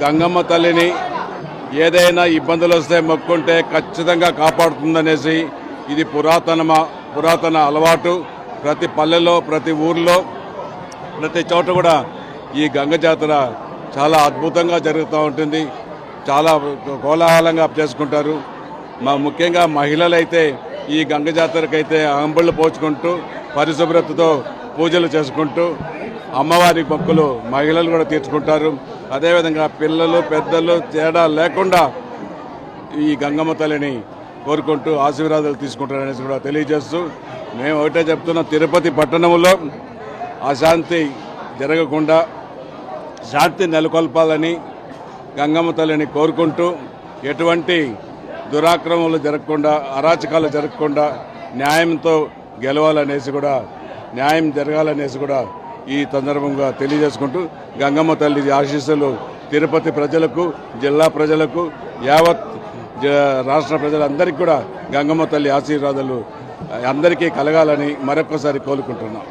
గంగమ్మ తల్లిని ఏదైనా ఇబ్బందులు వస్తే మొక్కుంటే ఖచ్చితంగా కాపాడుతుందనేసి ఇది పురాతన అలవాటు. ప్రతి పల్లెలో, ప్రతి ఊర్లో, ప్రతి చోట కూడా ఈ గంగ జాతర చాలా అద్భుతంగా జరుగుతూ ఉంటుంది. చాలా కోలాహలంగా చేసుకుంటారు. ముఖ్యంగా మహిళలైతే ఈ గంగ జాతరకైతే అంబళ్ళు పోచుకుంటూ పరిశుభ్రతతో పూజలు చేసుకుంటూ అమ్మవారి మొక్కులు మహిళలు కూడా తీర్చుకుంటారు. అదేవిధంగా పిల్లలు పెద్దలు తేడా లేకుండా ఈ గంగమ్మ తల్లిని కోరుకుంటూ ఆశీర్వాదాలు తీసుకుంటారనేసి కూడా తెలియజేస్తూ మేము ఒకటే చెప్తున్నాం, తిరుపతి పట్టణంలో అశాంతి జరగకుండా శాంతి నెలకొల్పాలని గంగమ్మ తల్లిని కోరుకుంటూ ఎటువంటి దురాక్రమణలు జరగకుండా, అరాచకాలు జరగకుండా న్యాయంతో గెలవాలనేసి కూడా, న్యాయం జరగాలనేసి కూడా ఈ సందర్భంగా తెలియజేసుకుంటూ గంగమ్మ తల్లి ఆశీస్సులు తిరుపతి ప్రజలకు, జిల్లా ప్రజలకు, యావత్ రాష్ట్ర ప్రజలందరికీ కూడా గంగమ్మ తల్లి ఆశీర్వాదాలు అందరికీ కలగాలని మరొకసారి కోరుకుంటున్నాం.